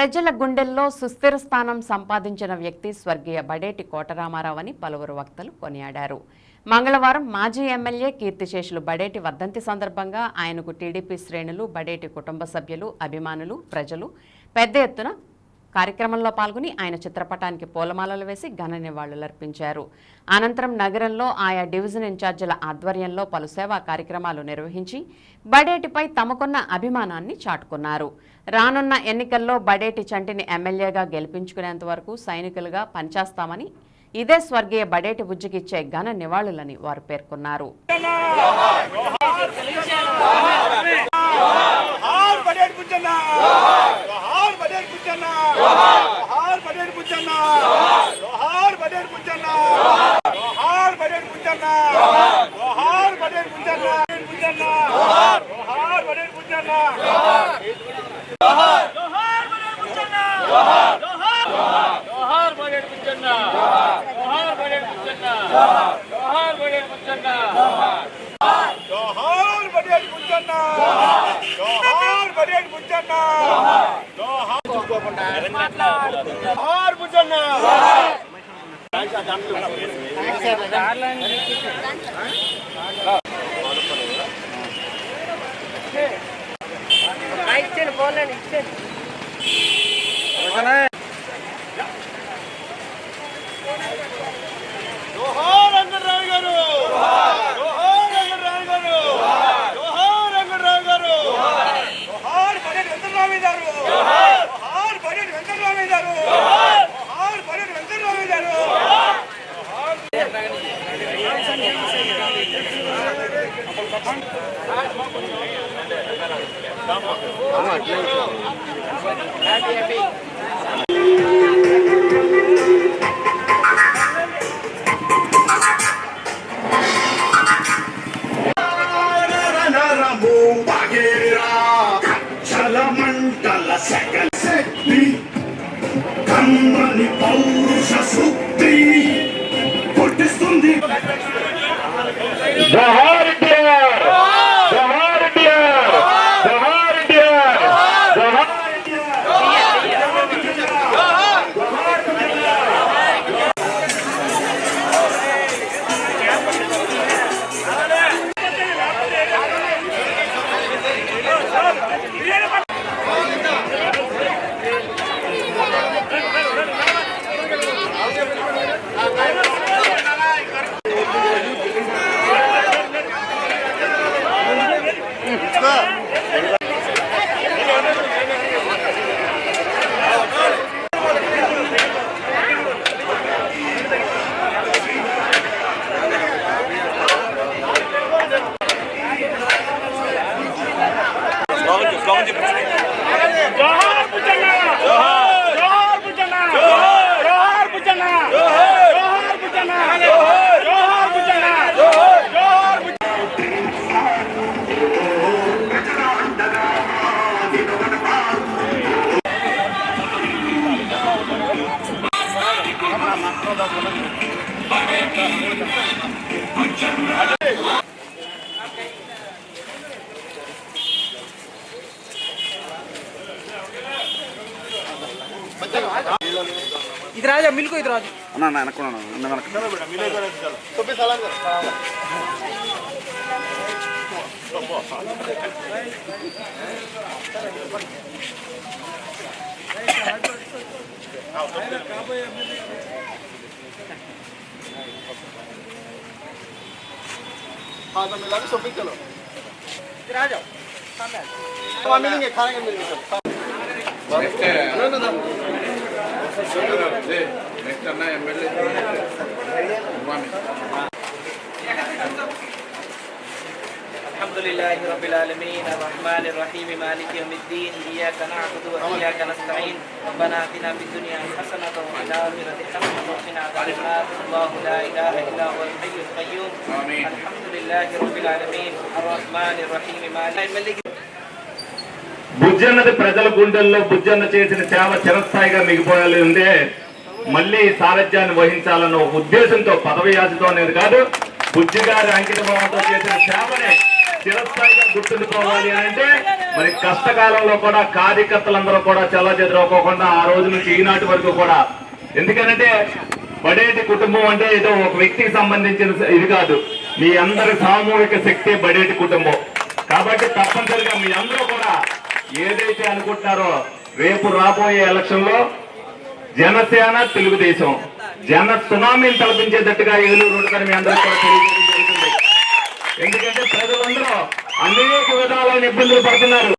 ప్రజల గుండెల్లో సుస్థిర స్థానం సంపాదించిన వ్యక్తి స్వర్గీయ బడేటి కోటరామారావు అని పలువురు వక్తలు కొనియాడారు. మంగళవారం మాజీ ఎమ్మెల్యే కీర్తిశేషులు బడేటి వర్ధంతి సందర్భంగా ఆయనకు టీడీపీ శ్రేణులు, బడేటి కుటుంబ సభ్యులు, అభిమానులు, ప్రజలు పెద్ద ఎత్తున కార్యక్రమంలో పాల్గొని ఆయన చిత్రపటానికి పూలమాలలు వేసి ఘన నివాళులర్పించారు. అనంతరం నగరంలో ఆయా డివిజన్ ఇన్ఛార్జీల ఆధ్వర్యంలో పలు సేవా కార్యక్రమాలు నిర్వహించి బడేటిపై తమకున్న అభిమానాన్ని చాటుకున్నారు. రానున్న ఎన్నికల్లో బడేటి చంటిని ఎమ్మెల్యేగా గెలిపించుకునేంత వరకు సైనికులుగా పనిచేస్తామని, ఇదే స్వర్గీయ బడేటి బుజ్జికిచ్చే ఘన నివాళులని వారు పేర్కొన్నారు. ఇది రాజా మిల్కు ఇది రాజు అన్న అనుకున్నాను हाँ तो मिला के शॉपिंग चलो इधर आ जाओ सामने वहाँ मिलेंगे खाने के मिलेंगे सब नेक्स्ट अन्ना एमएलए अल्हम्दुलिल्लाहि रब्बिल आलमीन अर्रहमानिर रहीम मालिकि यौमिद्दीन इय्याका नअबुदु व इय्याका नस्तईन रब्बना आतिना फिद दुनिया हसनatan व फिल आखिरति हसनatan व qina adhaban अल्लाहु ला इलाहा इल्ला हुवल हय्युल क़य्यूम आमीन अल्हम्दुलिल्लाहि रब्बिल आलमीन अर्रहमानिर रहीम मालिकि బుజ్జన్నది ప్రజల గుండెల్లో బుజ్జన్న చేసిన సేవ చిరస్థాయిగా మిగిపోయాలి ఉండే మళ్ళీ సారథ్యాన్ని వహించాలన్న ఉద్దేశంతో పదవి యాచతో అనేది కాదు బుజ్జి గారి అంకిత భావంతో చేసిన సేవని చిరస్థాయిగా గుర్తుండిపోవాలి అని అంటే మరి కష్టకాలంలో కూడా కార్యకర్తలందరూ కూడా చెల్లచెదరకోకుండా ఆ రోజు నుంచి ఈనాటి వరకు కూడా, ఎందుకనంటే బడేటి కుటుంబం అంటే ఏదో ఒక వ్యక్తికి సంబంధించిన ఇది కాదు, మీ అందరి సామూహిక శక్తి బడేటి కుటుంబం. కాబట్టి తప్పనిసరిగా మీ అందరూ కూడా ఏదైతే అనుకుంటున్నారో రేపు రాబోయే ఎలక్షన్ లో జనసేన తెలుగుదేశం జన సునామీని తలపించేటట్టుగా ఏలూరు రోడ్డు మీ అందరూ కూడా తెలియజేయడం జరుగుతుంది. ఎందుకంటే ప్రజలందరూ అనేక విధాలైన ఇబ్బందులు పడుతున్నారు.